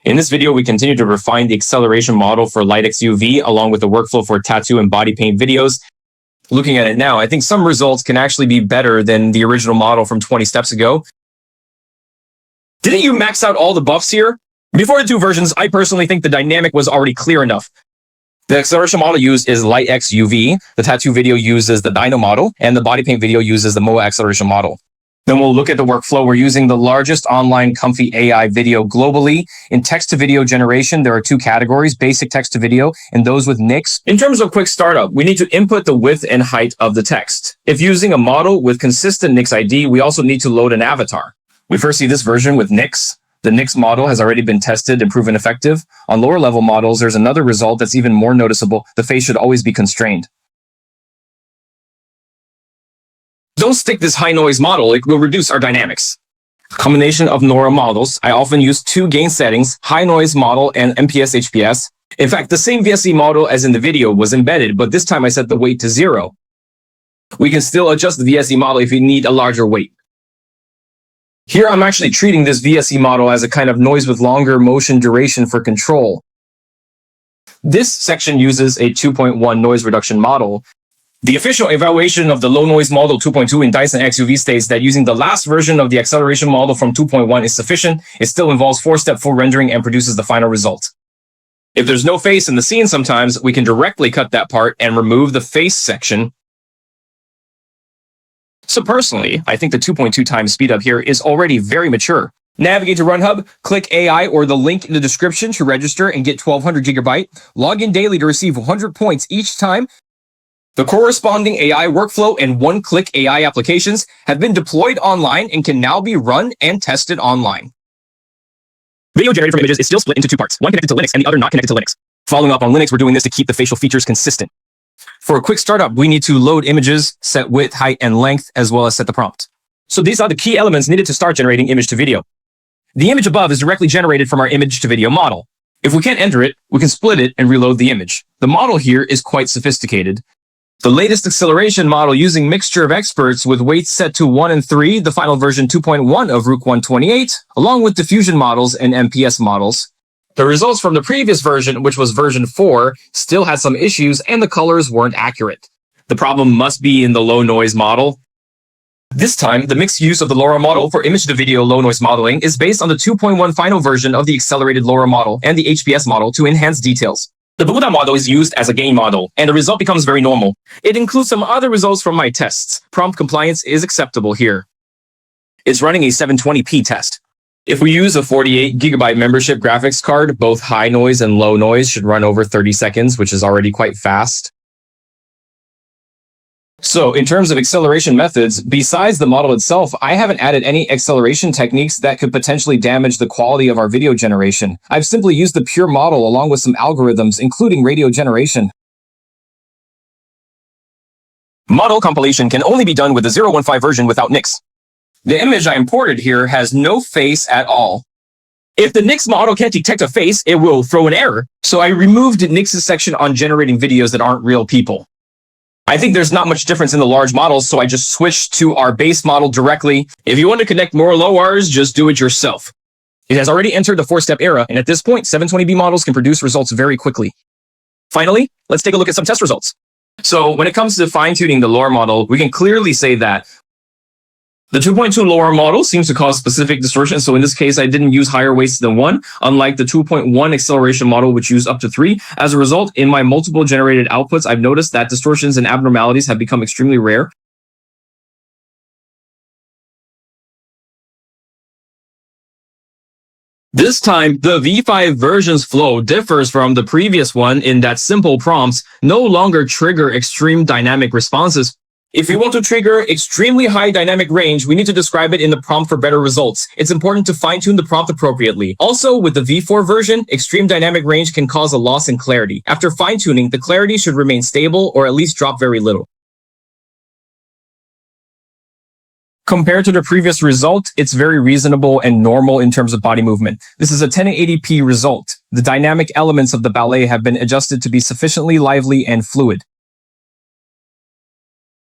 In this video, we continue to refine the acceleration model for LightX2V along with the workflow for tattoo and body paint videos. Looking at it now, I think some results can actually be better than the original model from 20 steps ago. Didn't you max out all the buffs here? Before the two versions, I personally think the dynamic was already clear enough. The acceleration model used is LightX2V, the tattoo video uses the Dyno model, and the body paint video uses the Moe acceleration model. Then we'll look at the workflow. We're using the largest online Comfy AI video globally. In text-to-video generation, there are two categories, basic text-to-video and those with NICs. In terms of quick startup, we need to input the width and height of the text. If using a model with consistent NICs ID, we also need to load an avatar. We first see this version with NICs. The NICs model has already been tested and proven effective. On lower level models, there's another result that's even more noticeable. The face should always be constrained. Don't stick this high noise model, it will reduce our dynamics. Combination of LoRA models, I often use two gain settings, high noise model and MPS HPS. In fact, the same VSE model as in the video was embedded, but this time I set the weight to 0. We can still adjust the VSE model if you need a larger weight. Here I'm actually treating this VSE model as a kind of noise with longer motion duration for control. This section uses a 2.1 noise reduction model. The official evaluation of the low noise model 2.2 in Dyson XUV states that using the last version of the acceleration model from 2.1 is sufficient. It still involves 4-step full rendering and produces the final result. If there's no face in the scene sometimes, we can directly cut that part and remove the face section. So personally, I think the 2.2 times speed up here is already very mature. Navigate to RunningHub, click AI or the link in the description to register and get 1200 GB. Log in daily to receive 100 points each time. The corresponding AI workflow and one-click AI applications have been deployed online and can now be run and tested online. Video generated from images is still split into two parts, one connected to Linux and the other not connected to Linux. Following up on Linux, we're doing this to keep the facial features consistent. For a quick startup, we need to load images, set width, height, and length, as well as set the prompt. So these are the key elements needed to start generating image to video. The image above is directly generated from our image to video model. If we can't enter it, we can split it and reload the image. The model here is quite sophisticated. The latest acceleration model using mixture of experts with weights set to 1 and 3, the final version 2.1 of Rook 128, along with diffusion models and MPS models. The results from the previous version, which was version 4, still had some issues and the colors weren't accurate. The problem must be in the low noise model. This time, the mixed use of the LoRA model for image-to-video low noise modeling is based on the 2.1 final version of the accelerated LoRA model and the HPS model to enhance details. The Buddha model is used as a gain model, and the result becomes very normal. It includes some other results from my tests. Prompt compliance is acceptable here. It's running a 720p test. If we use a 48 GB membership graphics card, both high noise and low noise should run over 30 seconds, which is already quite fast. So in terms of acceleration methods, besides the model itself, I haven't added any acceleration techniques that could potentially damage the quality of our video generation. I've simply used the pure model along with some algorithms, including radio generation. Model compilation can only be done with the 0.15 version without NICs. The image I imported here has no face at all. If the NICs model can't detect a face, it will throw an error. So I removed the NICs section on generating videos that aren't real people. I think there's not much difference in the large models, so I just switched to our base model directly. If you want to connect more LoRAs, just do it yourself. It has already entered the 4-step era, and at this point, 720p models can produce results very quickly. Finally, let's take a look at some test results. So when it comes to fine-tuning the LoRA model, we can clearly say that the 2.2 LoRA model seems to cause specific distortion. So in this case, I didn't use higher weights than 1, unlike the 2.1 acceleration model, which used up to 3. As a result, in my multiple generated outputs, I've noticed that distortions and abnormalities have become extremely rare. This time, the V5 version's flow differs from the previous one in that simple prompts no longer trigger extreme dynamic responses. If we want to trigger extremely high dynamic range, we need to describe it in the prompt for better results. It's important to fine-tune the prompt appropriately. Also, with the V4 version, extreme dynamic range can cause a loss in clarity. After fine-tuning, the clarity should remain stable or at least drop very little. Compared to the previous result, it's very reasonable and normal in terms of body movement. This is a 1080p result. The dynamic elements of the ballet have been adjusted to be sufficiently lively and fluid.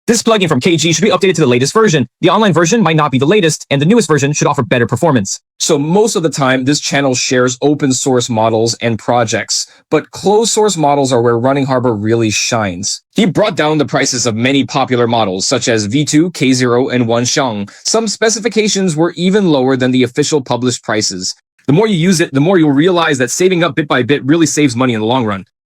This plugin from KG should be updated to the latest version. The online version might not be the latest, and the newest version should offer better performance. So most of the time, this channel shares open source models and projects, but closed source models are where RunningHub really shines. He brought down the prices of many popular models, such as V2, K0, and Wanxiang. Some specifications were even lower than the official published prices. The more you use it, the more you'll realize that saving up bit by bit really saves money in the long run.